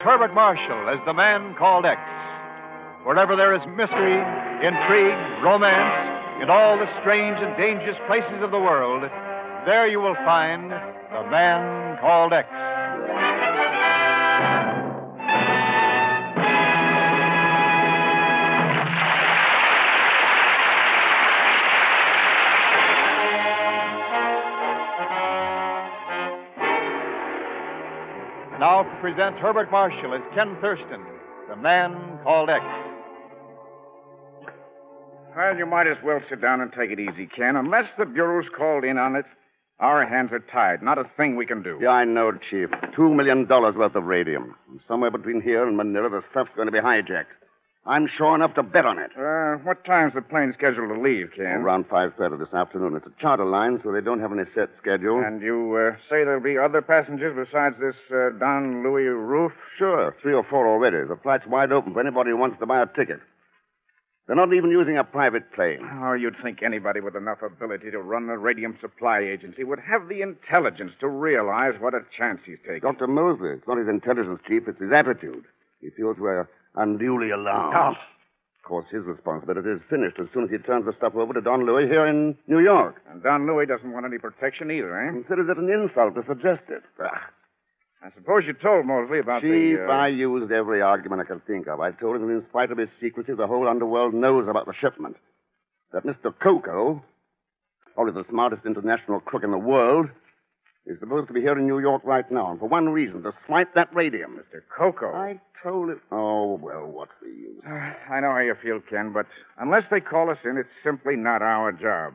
Herbert Marshall as the man called X. Wherever there is mystery, intrigue, romance, in all the strange and dangerous places of the world, there you will find the man called X. Now presents Herbert Marshall as Ken Thurston, the man called X. Well, you might as well sit down and take it easy, Ken. Unless the Bureau's called in on it, our hands are tied. Not a thing we can do. Yeah, I know, Chief. $2 million worth of radium. And somewhere between here and Manila, the stuff's going to be hijacked. I'm sure enough to bet on it. What time's the plane scheduled to leave, Ken? Around 5:30 this afternoon. It's a charter line, so they don't have any set schedule. And you say there'll be other passengers besides this Don Louis Roof? Sure, 3 or 4 already. The flight's wide open for anybody who wants to buy a ticket. They're not even using a private plane. Oh, you'd think anybody with enough ability to run a radium supply agency would have the intelligence to realize what a chance he's taking. Dr. Mosley, it's not his intelligence, Chief, it's his attitude. He feels we're unduly alarmed. Oh. Of course, his responsibility is finished as soon as he turns the stuff over to Don Louis here in New York. And Don Louis doesn't want any protection either, eh? Considers it an insult to suggest it. I suppose you told Mosley about Chief, I used every argument I could think of. I told him that in spite of his secrecy, the whole underworld knows about the shipment. That Mr. Coco, probably the smartest international crook in the world, is supposed to be here in New York right now, and for one reason, to swipe that radium. Mr. Coco. I told him. Oh, well, what's the use? I know how you feel, Ken, but unless they call us in, it's simply not our job.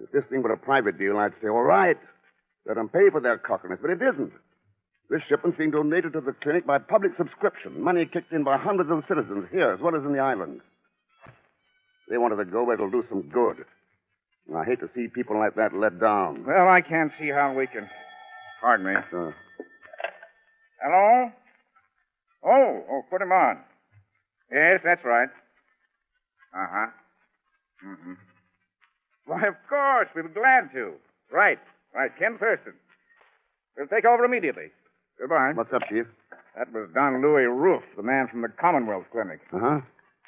If this thing were a private deal, I'd say, all right, let them pay for their cockiness, but it isn't. This shipment's being donated to the clinic by public subscription, money kicked in by hundreds of citizens here as well as in the islands. They wanted to go where it'll do some good. And I hate to see people like that let down. Well, I can't see how we can... Pardon me. Hello? Oh, put him on. Yes, that's right. Uh-huh. Mm-hmm. Why, of course, we'll be glad to. Right, Ken Thurston. We'll take over immediately. Goodbye. What's up, Chief? That was Don Louis Roof, the man from the Commonwealth Clinic. Uh-huh.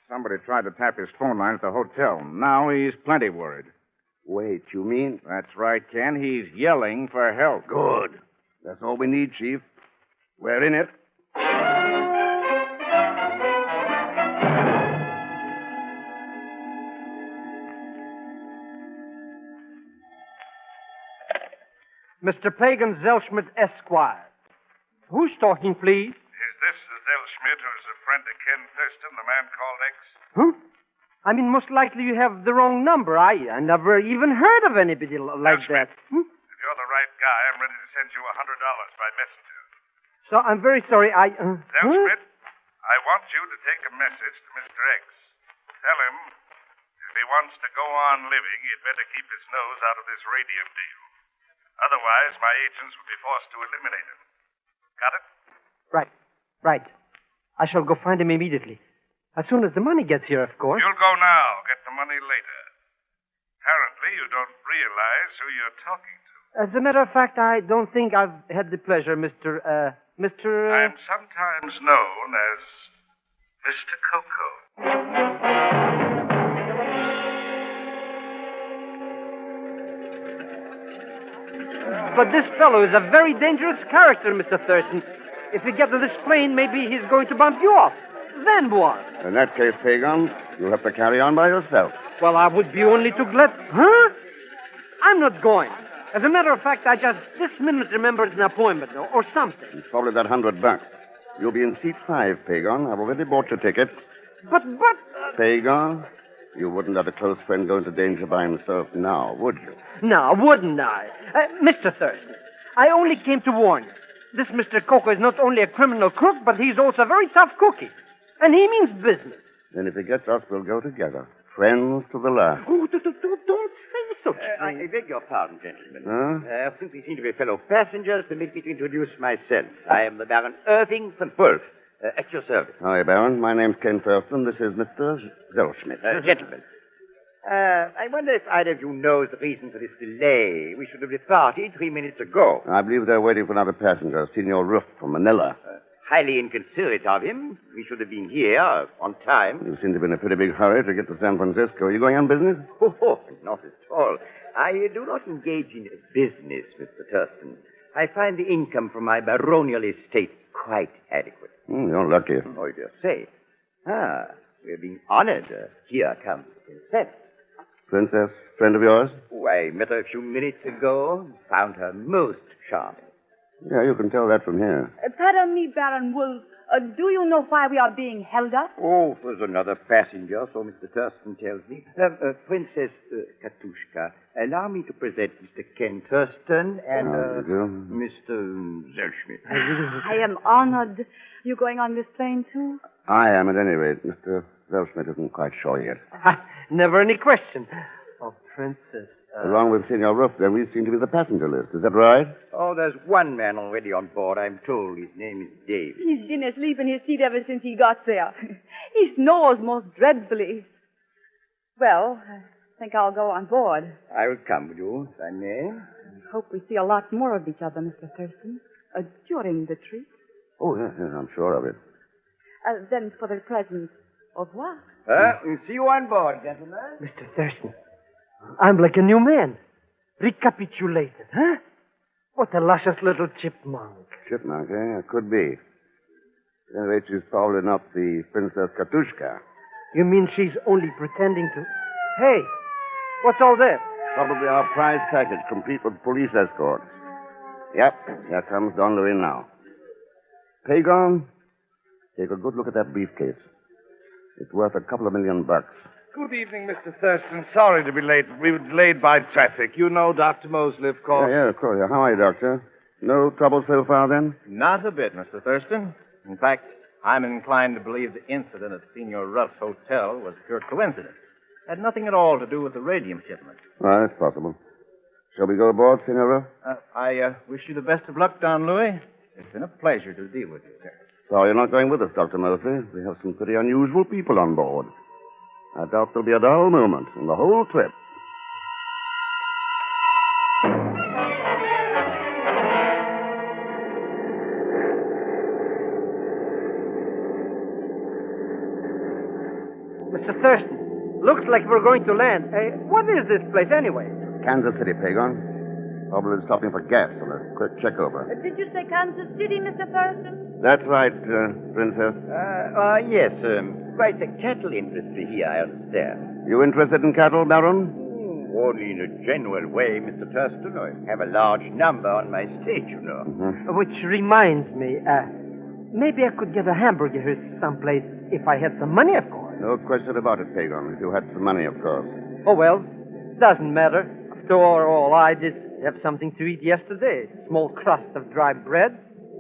Somebody tried to tap his phone line at the hotel. Now he's plenty worried. Wait, you mean? That's right, Ken. He's yelling for help. Good. That's all we need, Chief. We're in it. Mr. Pagan Zellschmidt, Esquire. Who's talking, please? Is this the Zellschmidt who's a friend of Ken Thurston, the man called X? Huh? I mean, most likely you have the wrong number. I never even heard of anybody like that. If you're the right guy, I'm ready to send you $100 by messenger. So I'm very sorry. Zellschmidt, I want you to take a message to Mr. X. Tell him if he wants to go on living, he'd better keep his nose out of this radium deal. Otherwise, my agents will be forced to eliminate him. Got it? Right. I shall go find him immediately. As soon as the money gets here, of course. You'll go now. Get the money later. Apparently, you don't realize who you're talking to. As a matter of fact, I don't think I've had the pleasure, Mr. I'm sometimes known as Mr. Coco. But this fellow is a very dangerous character, Mr. Thurston. If we get to this plane, maybe he's going to bump you off. Then what? In that case, Pagan, you'll have to carry on by yourself. Well, I would be only too glad... Huh? I'm not going. As a matter of fact, I just this minute remembered an appointment or something. It's probably that $100. You'll be in seat 5, Pagan. I've already bought your ticket. But... Pagan, you wouldn't let a close friend go into danger by himself now, would you? No, wouldn't I? Mr. Thurston, I only came to warn you. This Mr. Coco is not only a criminal crook, but he's also a very tough cookie. And he means business. Then if he gets us, we'll go together. Friends to the last. Oh, don't say such I beg your pardon, gentlemen. Huh? Since we seem to be fellow passengers, permit me to introduce myself. I am the Baron Irving von Wolf, at your service. Hi, Baron. My name's Ken Thurston. This is Mr. Zellschmidt. Gentlemen, I wonder if either of you knows the reason for this delay. We should have departed 3 minutes ago. I believe they're waiting for another passenger, Senor Roof from Manila. highly inconsiderate of him. We should have been here on time. You seem to be in a pretty big hurry to get to San Francisco. Are you going on business? Oh, not at all. I do not engage in business, Mr. Thurston. I find the income from my baronial estate quite adequate. You're lucky. Oh, I dare say. We're being honored. Here comes the princess. Princess, friend of yours? Oh, I met her a few minutes ago. Found her most charming. Yeah, you can tell that from here. Pardon me, Baron Wolf. Do you know why we are being held up? Oh, there's another passenger, so Mr. Thurston tells me. Princess Katushka, allow me to present Mr. Ken Thurston and Mr. Zelschmidt. I am honored. You going on this plane, too? I am, at any rate. Mr. Welshmith isn't quite sure yet. Never any question. Oh, Princess. Along with Senor Ruff, then, we seem to be the passenger list. Is that right? Oh, there's one man already on board, I'm told. His name is Dave. He's been asleep in his seat ever since he got there. He snores most dreadfully. Well, I think I'll go on board. I will come with you, if I may. I hope we see a lot more of each other, Mr. Thurston, during the trip. Oh, yes, I'm sure of it. Then for the present, au revoir. See you on board, gentlemen. Mr. Thurston, I'm like a new man. Recapitulated, huh? What a luscious little chipmunk. Chipmunk, eh? It could be. At any rate, she's probably not the Princess Katushka. You mean she's only pretending to... Hey, what's all this? Probably our prize package, complete with police escort. Yep, here comes Don Louis now. Pagon, take a good look at that briefcase. It's worth a couple of $1 million. Good evening, Mr. Thurston. Sorry to be late. We were delayed by traffic. You know Dr. Mosley, of course. Yeah, of course. How are you, Doctor? No trouble so far, then? Not a bit, Mr. Thurston. In fact, I'm inclined to believe the incident at Senor Ruff's hotel was pure coincidence. Had nothing at all to do with the radium shipment. Well, that's possible. Shall we go aboard, Senor Ruff? I wish you the best of luck, Don Louis. It's been a pleasure to deal with you, sir. Sorry you're not going with us, Dr. Mosley. We have some pretty unusual people on board. I doubt there'll be a dull moment in the whole trip. Mr. Thurston, looks like we're going to land. What is this place anyway? Kansas City, Pagon. Probably stopping for gas on a quick check-over. Did you say Kansas City, Mr. Thurston? That's right, Princess. Yes, quite a cattle industry here, I understand. You interested in cattle, Baron? Only in a general way, Mr. Thurston. I have a large number on my stage, you know. Mm-hmm. Which reminds me, maybe I could get a hamburger here someplace if I had some money, of course. No question about it, Pagon. If you had some money, of course. Oh, well, doesn't matter. After all, I did have something to eat yesterday. A small crust of dry bread,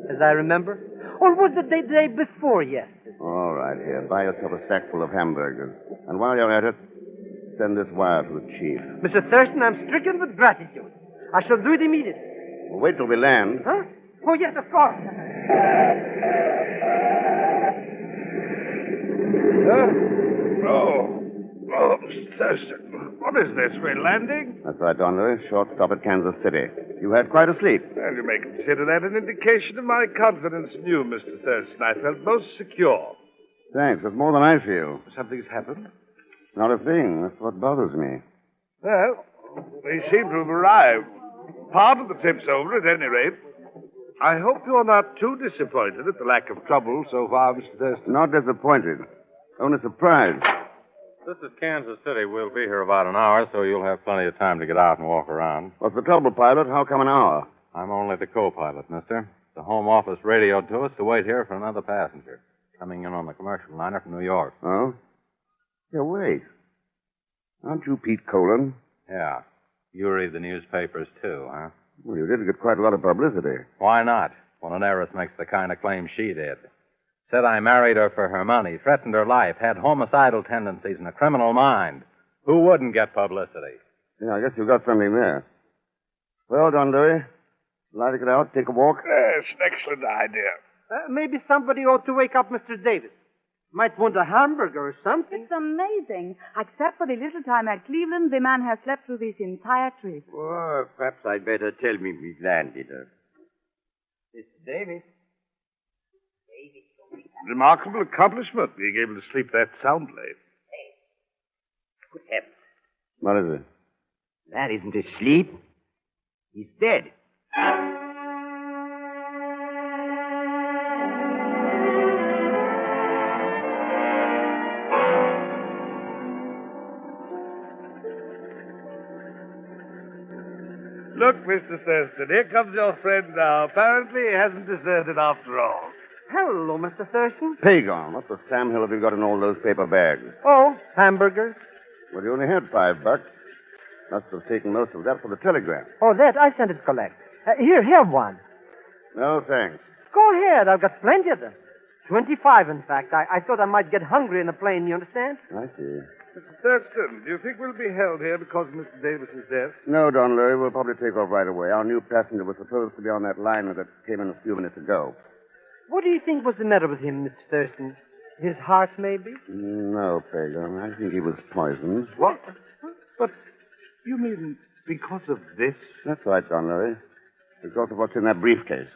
as I remember. Or was it the day before yesterday? All right, here. Buy yourself a sack full of hamburgers. And while you're at it, send this wire to the chief. Mr. Thurston, I'm stricken with gratitude. I shall do it immediately. Well, wait till we land. Huh? Oh, yes, of course. Oh, Mr. Thurston. What is this? We're landing? That's right, Don Louis. Short stop at Kansas City. You had quite a sleep. Well, you may consider that an indication of my confidence in you, Mr. Thurston. I felt most secure. Thanks. That's more than I feel. Something's happened? Not a thing. That's what bothers me. Well, they seem to have arrived. Part of the trip's over, at any rate. I hope you're not too disappointed at the lack of trouble so far, Mr. Thurston. Not disappointed. Only surprised. This is Kansas City. We'll be here about an hour, so you'll have plenty of time to get out and walk around. What's the trouble, pilot? How come an hour? I'm only the co-pilot, mister. The Home Office radioed to us to wait here for another passenger, coming in on the commercial liner from New York. Oh? Yeah, wait. Aren't you Pete Colon? Yeah. You read the newspapers, too, huh? Well, you did get quite a lot of publicity. Why not, when an heiress makes the kind of claim she did? Said I married her for her money, threatened her life, had homicidal tendencies and a criminal mind. Who wouldn't get publicity? Yeah, I guess you got something there. Well, Don Louis, like to get out, take a walk? Yes, an excellent idea. Maybe somebody ought to wake up Mr. Davis. Might want a hamburger or something. It's amazing. Except for the little time at Cleveland, the man has slept through this entire trip. Well, perhaps I'd better tell me we've landed. Mr. Davis. Remarkable accomplishment, being able to sleep that soundly. Good heavens. What is it? That isn't his sleep. He's dead. Look, Mr. Thurston, here comes your friend now. Apparently he hasn't deserted after all. Hello, Mr. Thurston. Pagon, what the Sam Hill have you got in all those paper bags? Oh, hamburgers. Well, you only had $5. Must have taken most of that for the telegram. Oh, that I sent it collect. Here, have one. No, thanks. Go ahead. I've got plenty of them. 25, in fact. I thought I might get hungry in the plane, you understand? I see. Mr. Thurston, do you think we'll be held here because of Mr. Davis's death? No, Don Louis, we'll probably take off right away. Our new passenger was supposed to be on that liner that came in a few minutes ago. What do you think was the matter with him, Mr. Thurston? His heart, maybe? No, Pagan. I think he was poisoned. What? But you mean because of this? That's right, Don Louis. Because of what's in that briefcase.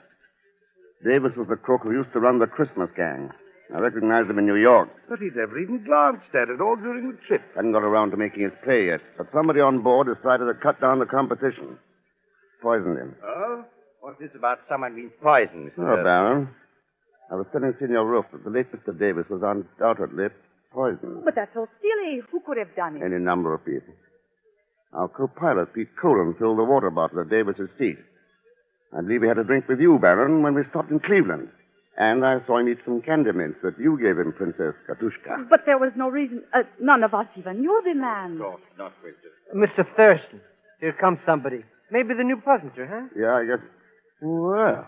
Davis was the crook who used to run the Christmas gang. I recognized him in New York. But he never even glanced at it all during the trip. Hadn't got around to making his pay yet. But somebody on board decided to cut down the competition. Poisoned him. Oh? What's this about someone being poisoned, Mr. Oh, Baron. I was telling Senor Roof that the late Mr. Davis was undoubtedly poisoned. But that's so silly. Who could have done it? Any number of people. Our co-pilot, Pete Cullen, filled the water bottle at Davis's seat. I believe he had a drink with you, Baron, when we stopped in Cleveland. And I saw him eat some candy mints that you gave him, Princess Katushka. But there was no reason. None of us even knew the man. No, not Richard. Mr. Thurston, here comes somebody. Maybe the new passenger, huh? Yeah, I guess. Well,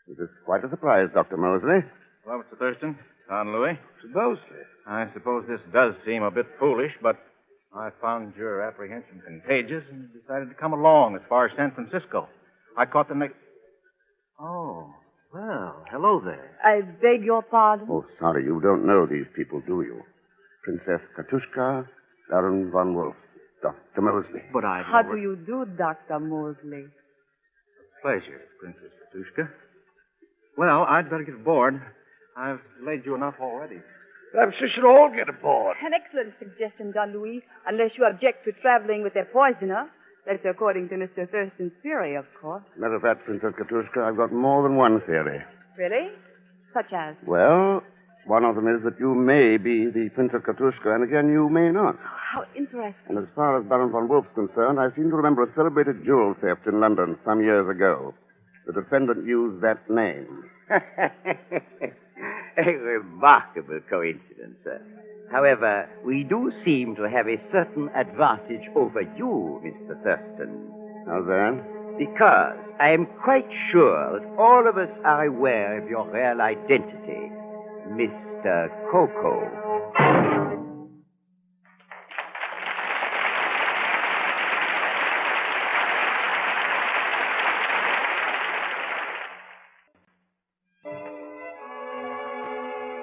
it is quite a surprise, Dr. Mosley. Well, Mr. Thurston, Don Louis. Supposedly. I suppose this does seem a bit foolish, but I found your apprehension contagious and decided to come along as far as San Francisco. I caught the next. Oh, well, hello there. I beg your pardon. Oh, sorry, you don't know these people, do you? Princess Katushka, Baron von Wolf, Dr. Mosley. But I've How do you do, Dr. Mosley? Pleasure, Princess Katushka. Well, I'd better get aboard. I've delayed you enough already. Perhaps we should all get aboard. An excellent suggestion, Don Luis, unless you object to traveling with a poisoner. That's according to Mr. Thurston's theory, of course. Matter of fact, Princess Katushka, I've got more than one theory. Really? Such as? Well, one of them is that you may be the Princess Katushka, and again, you may not. How interesting. And as far as Baron von Wolf's concerned, I seem to remember a celebrated jewel theft in London some years ago. The defendant used that name. A remarkable coincidence, sir. However, we do seem to have a certain advantage over you, Mr. Thurston. How's that? Because I am quite sure that all of us are aware of your real identity, Mr. Coco.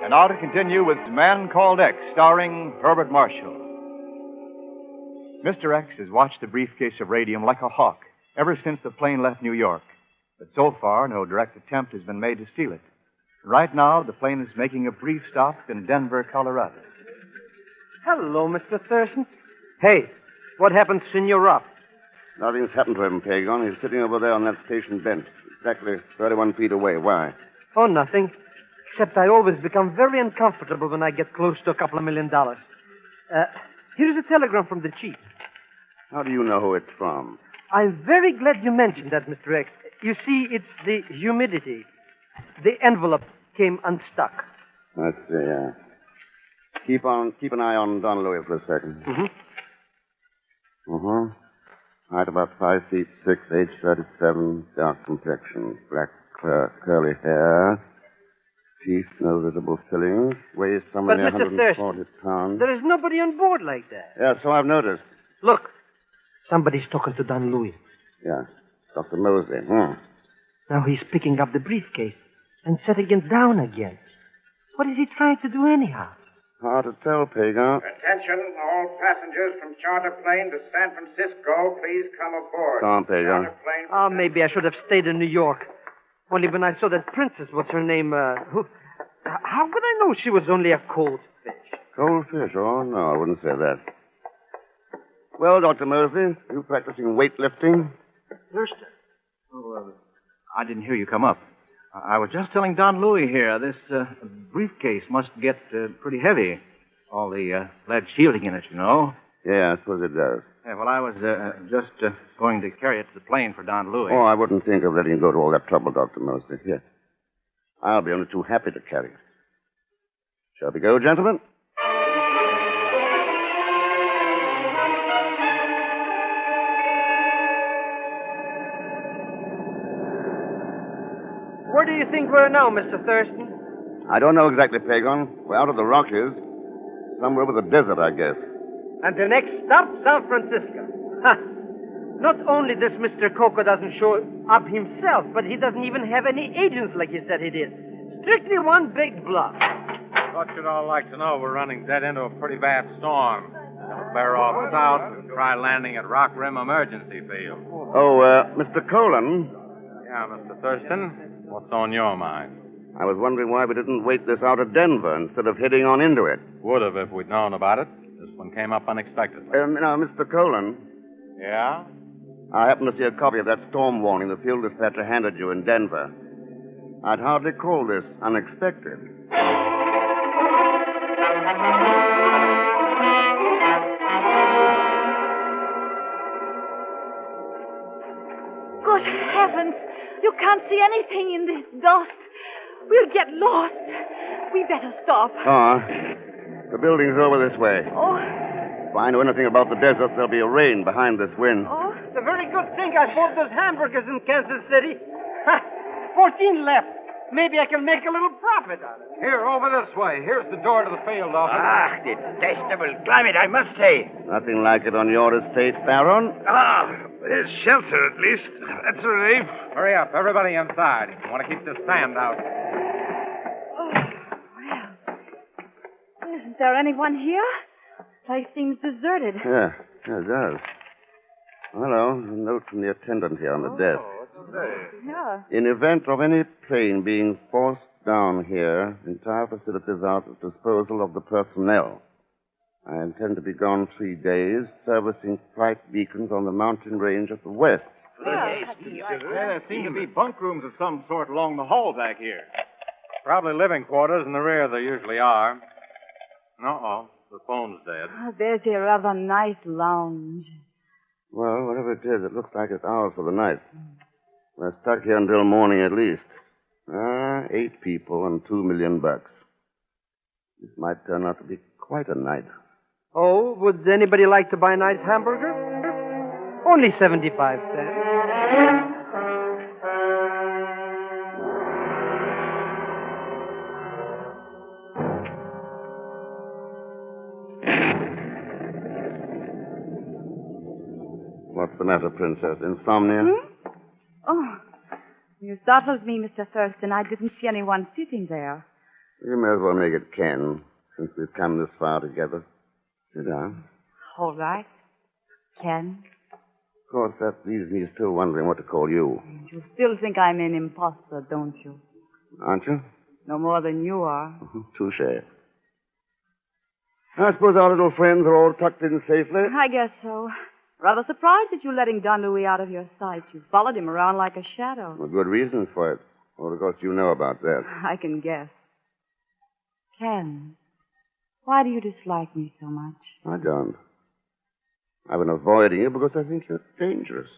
And now to continue with Man Called X, starring Herbert Marshall. Mr. X has watched the briefcase of radium like a hawk ever since the plane left New York. But so far, no direct attempt has been made to steal it. Right now, the plane is making a brief stop in Denver, Colorado. Hello, Mr. Thurston. Hey, what happened to Senor Ruff? Nothing's happened to him, Pagon. He's sitting over there on that station bench, exactly 31 feet away. Why? Oh, nothing. Except I always become very uncomfortable when I get close to $2 million. Here's a telegram from the chief. How do you know who it's from? I'm very glad you mentioned that, Mr. X. You see, it's the humidity. The envelope came unstuck. Let's see. Keep an eye on Don Louis for a second. Height about 5 feet 6, age 37, dark complexion, black curly hair. Teeth, no visible fillings. Weighs somewhere near Mr. 140 Thurston, pounds. there is nobody on board like that. Yeah, so I've noticed. Look, somebody's talking to Don Louis. Yeah, Dr. Mosley. Now he's picking up the briefcase and setting it down again. What is he trying to do anyhow? Hard to tell, Pagan. Attention, all passengers from charter plane to San Francisco, please come aboard. Come on, Pagan. Charter plane Oh, maybe I should have stayed in New York. Only when I saw that princess, what's her name, How could I know she was only a cold fish? Cold fish? Oh, no, I wouldn't say that. Well, Dr. Mosley, you practicing weightlifting? Thurston. Oh, I didn't hear you come up. I was just telling Don Louis here, this briefcase must get pretty heavy. All the lead shielding in it, you know. Yeah, I suppose it does. Yeah, well, I was just going to carry it to the plane for Don Louis. Oh, I wouldn't think of letting you go to all that trouble, Dr. Mosley. Here. I'll be only too happy to carry it. Shall we go, gentlemen? Where do you think we're now, Mr. Thurston? I don't know exactly, Pagon. We're out of the Rockies. Somewhere over the desert, I guess. And the next stop, San Francisco. Ha! Not only this Mr. Coco doesn't show up himself, but he doesn't even have any agents like he said he did. Strictly one big bluff. Thought you'd all like to know we're running dead into a pretty bad storm. We'll bear off south and try landing at Rock Rim Emergency Field. Oh, Mr. Colon. Yeah, Mr. Thurston, what's on your mind? I was wondering why we didn't wait this out of Denver instead of heading on into it. Would have if we'd known about it. This one came up unexpectedly. Now, Mr. Colon. Yeah? I happened to see a copy of that storm warning the field dispatcher handed you in Denver. I'd hardly call this unexpected. Good heavens! You can't see anything in this dust. We'll get lost. We better stop. The building's over this way. Oh, If I know anything about the desert, there'll be a rain behind this wind. oh. It's a very good thing I bought those hamburgers in Kansas City. Ha! 14 left. Maybe I can make a little profit out of it. Here, over this way. Here's the door to the field office. Ah, detestable climate, I must say. Nothing like it on your estate, Baron. There's shelter at least. That's a relief. Hurry up, everybody inside. I want to keep this sand out. Isn't there anyone here? Place seems deserted. Yeah, it does. Hello, a note from the attendant here on the desk. Yeah. In event of any plane being forced down here, entire facilities are at the disposal of the personnel. I intend to be gone 3 days, servicing flight beacons on the mountain range at the west. Yeah, there seem to be bunk rooms of some sort along the hall back here. Probably living quarters in the rear, there usually are. Uh-oh, the phone's dead. Oh, there's a rather nice lounge. Well, whatever it is, it looks like it's ours for the night. We're stuck here until morning at least. 8 people and $2 million. This might turn out to be quite a night. Oh, would anybody like to buy a nice hamburger? Only 75 cents. What's the matter, Princess? Insomnia? Oh, you startled me, Mr. Thurston. I didn't see anyone sitting there. You may as well make it Ken, since we've come this far together. Sit down. All right. Ken, Of course, that leaves me still wondering what to call you. you still think I'm an imposter, don't you? Aren't you? No more than you are. Touche. I suppose our little friends are all tucked in safely. I guess so. Rather surprised at you letting Don Louis out of your sight. You followed him around like a shadow. Well, good reasons for it. Well, of course, you know about that. I can guess. Ken, why do you dislike me so much? I don't. I've been avoiding you because I think you're dangerous.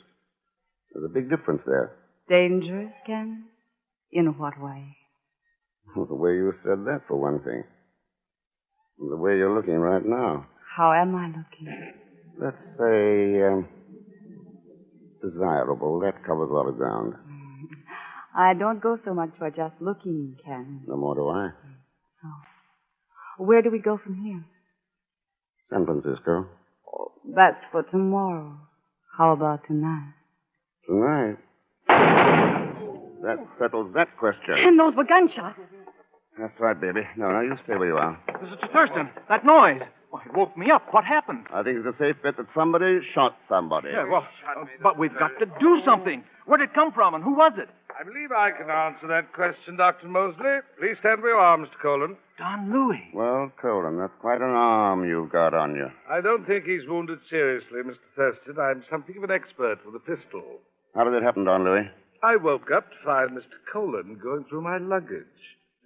There's a big difference there. Dangerous, Ken? In what way? Well, the way you said that, for one thing. And the way you're looking right now. How am I looking? Let's say, desirable. That covers a lot of ground. I don't go so much for just looking, Ken. No more do I. Where do we go from here? San Francisco. That's for tomorrow. How about tonight? Tonight. That settles that question. And those were gunshots. That's right, baby. No, you stay where you are. Mr. Thurston, that noise. Well, it woke me up. What happened? I think it's a safe bet that somebody shot somebody. Yeah, well, but we've got to do something. Where'd it come from and who was it? I believe I can answer that question, Dr. Mosley. Please stand where you are, Mr. Colon. Don Louis. Well, Colin, that's quite an arm you've got on you. I don't think he's wounded seriously, Mr. Thurston. I'm something of an expert with a pistol. How did it happen, Don Louis? I woke up to find Mr. Colon going through my luggage.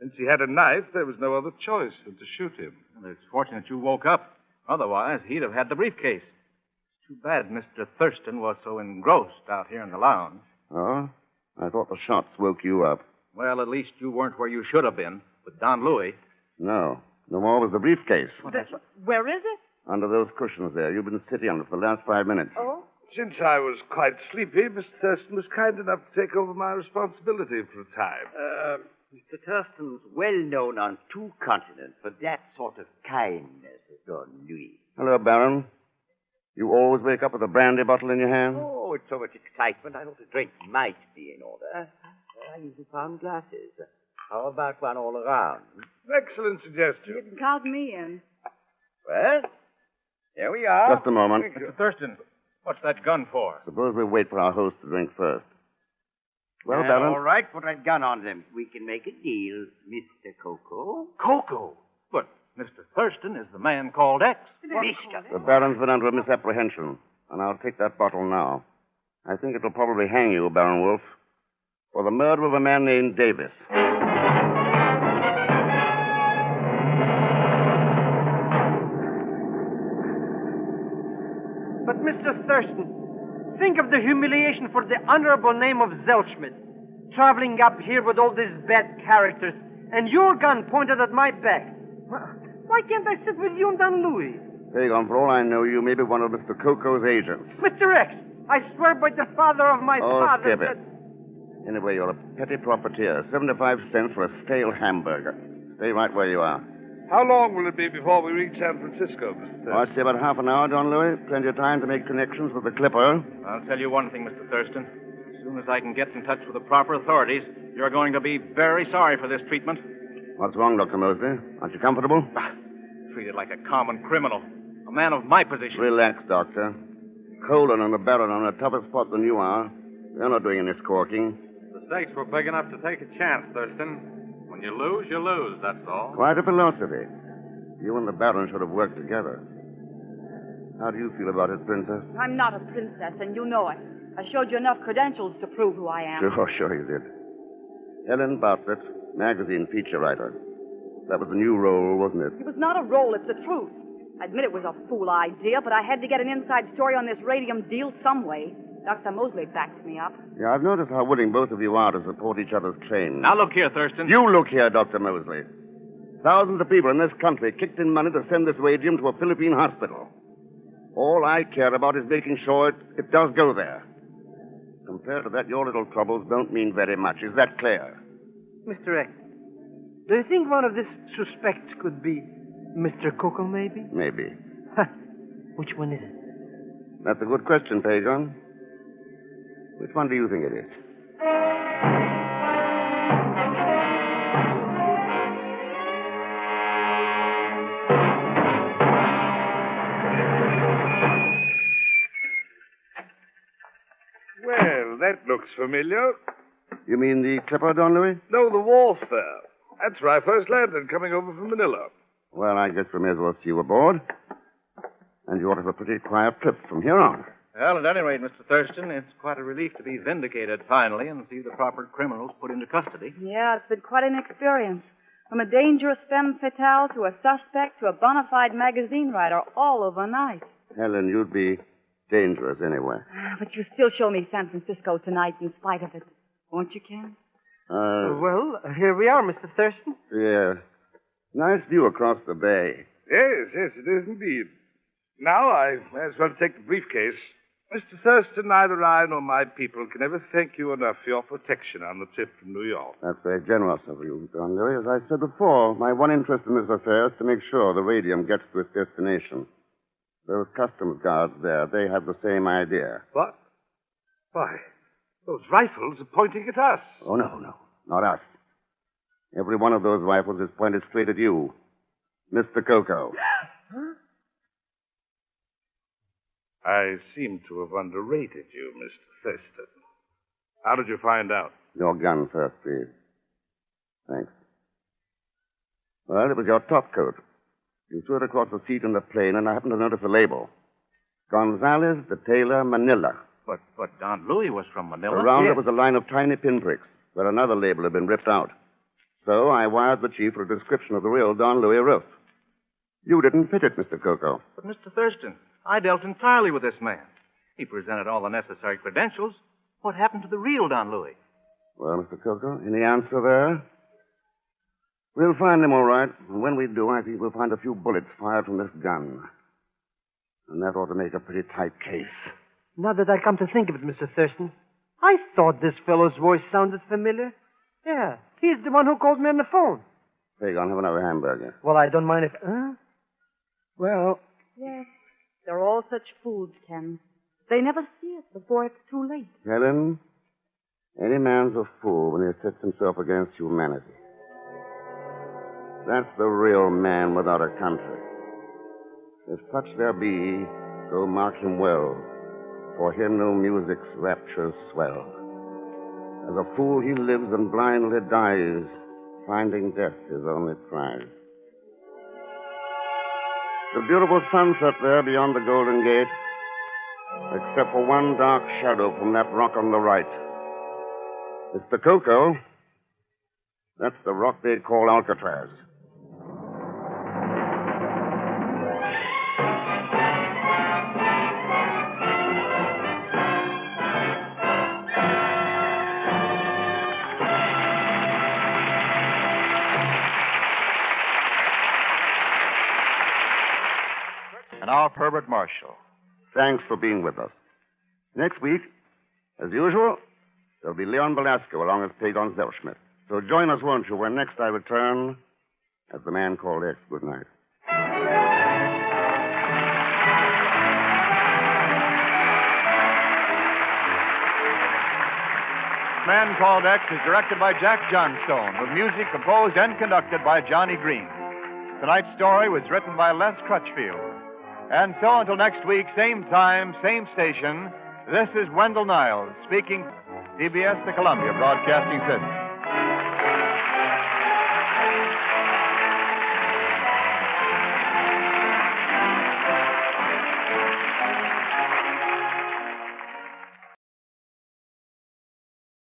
Since he had a knife, there was no other choice than to shoot him. Well, it's fortunate you woke up. Otherwise, he'd have had the briefcase. It's too bad Mr. Thurston was so engrossed out here in the lounge. Oh? I thought the shots woke you up. Well, at least you weren't where you should have been with Don Louis. No. No more was the briefcase. Where is it? Under those cushions there. You've been sitting on it for the last 5 minutes. Oh? Since I was quite sleepy, Mr. Thurston was kind enough to take over my responsibility for a time. Mr. Thurston's well known on 2 continents for that sort of kindness, Don Louis. Hello, Baron. You always wake up with a brandy bottle in your hand? Oh, it's so much excitement. I thought a drink might be in order. I usually found glasses. How about one all around? Excellent suggestion. You didn't count me in. Well, there we are. Just a moment. Mr. Thurston, what's that gun for? Suppose we wait for our host to drink first. Well, All Baron. right, put that gun on them. We can make a deal, Mr. Coco. Coco? But Mr. Thurston is the man called X. Mister. The Baron's been under a misapprehension, and I'll take that bottle now. I think it'll probably hang you, Baron Wolf, for the murder of a man named Davis. But, Mr. Thurston, think of the humiliation for the honorable name of Zelschmidt. Traveling up here with all these bad characters, and your gun pointed at my back. Why can't I sit with you and Don Louis? Pagon, for all I know, you may be one of Mr. Coco's agents. Mr. X, I swear by the father of my father skip it. Anyway, you're a petty profiteer. 75 cents for a stale hamburger. Stay right where you are. How long will it be before we reach San Francisco, Mr. Thurston? I'd say about half an hour, Don Louis. Plenty of time to make connections with the Clipper. I'll tell you one thing, Mr. Thurston. As soon as I can get in touch with the proper authorities, you're going to be very sorry for this treatment. What's wrong, Dr. Mosley? Aren't you comfortable? Treated like a common criminal. A man of my position. Relax, Doctor. Colin and the Baron are in a tougher spot than you are. They're not doing any squawking. The stakes were big enough to take a chance, Thurston. When you lose, that's all. Quite a philosophy. You and the Baron should have worked together. How do you feel about it, Princess? I'm not a princess, and you know it. I showed you enough credentials to prove who I am. Sure you did. Helen Bartlett, magazine feature writer. That was a new role, wasn't it? It was not a role, it's the truth. I admit it was a fool idea, but I had to get an inside story on this radium deal some way. Dr. Mosley backs me up. Yeah, I've noticed how willing both of you are to support each other's claims. Now look here, Thurston. You look here, Dr. Mosley. Thousands of people in this country kicked in money to send this radium to a Philippine hospital. All I care about is making sure it does go there. Compared to that, your little troubles don't mean very much. Is that clear? Mr. X, do you think one of these suspects could be Mr. Coco, maybe? Maybe. Which one is it? That's a good question, Pagon. Which one do you think it is? Well, that looks familiar. You mean the Clipper, Don Louis? No, the wharf there. That's where I first landed, coming over from Manila. Well, I guess we may as well see you aboard. And you ought to have a pretty quiet trip from here on. Well, at any rate, Mr. Thurston, it's quite a relief to be vindicated finally and see the proper criminals put into custody. Yeah, it's been quite an experience. From a dangerous femme fatale to a suspect to a bona fide magazine writer all overnight. Helen, you'd be dangerous anyway. But you still show me San Francisco tonight in spite of it. Won't you, Ken? Well, here we are, Mr. Thurston. Yeah. Nice view across the bay. Yes, it is indeed. Now I may as well take the briefcase. Mr. Thurston, neither I nor my people can ever thank you enough for your protection on the trip from New York. That's very generous of you, Don Louis. As I said before, my one interest in this affair is to make sure the radium gets to its destination. Those customs guards there, they have the same idea. What? Why, those rifles are pointing at us. Oh, no, not us. Every one of those rifles is pointed straight at you, Mr. Coco. I seem to have underrated you, Mr. Thurston. How did you find out? Your gun first, please. Thanks. Well, it was your top coat. You threw it across the seat in the plane, and I happened to notice a label. Gonzales de Taylor, Manila. But Don Louis was from Manila. Around it was a line of tiny pinpricks, where another label had been ripped out. So I wired the chief for a description of the real Don Louis roof. You didn't fit it, Mr. Coco. But, Mr. Thurston, I dealt entirely with this man. He presented all the necessary credentials. What happened to the real Don Louis? Well, Mr. Coco, any answer there? We'll find him all right. And when we do, I think we'll find a few bullets fired from this gun. And that ought to make a pretty tight case. Now that I come to think of it, Mr. Thurston, I thought this fellow's voice sounded familiar. Yeah, he's the one who called me on the phone. Pagon, have another hamburger. Well, I don't mind if... Huh? Well... Yes, they're all such fools, Ken. They never see it before it's too late. Helen, any man's a fool when he sets himself against humanity. That's the real man without a country. If such there be, go mark him well. For him no music's raptures swell. As a fool he lives and blindly dies, finding death his only prize. The beautiful sunset there beyond the Golden Gate, except for one dark shadow from that rock on the right. Mr. Coco, that's the rock they'd call Alcatraz. And now, Herbert Marshall. Thanks for being with us. Next week, as usual, there'll be Leon Belasco along with Pagon Zellschmidt. So join us, won't you, when next I return as the man called X. Good night. Man Called X is directed by Jack Johnstone, with music composed and conducted by Johnny Green. Tonight's story was written by Les Crutchfield. And so until next week, same time, same station, this is Wendell Niles speaking, CBS, the Columbia Broadcasting System.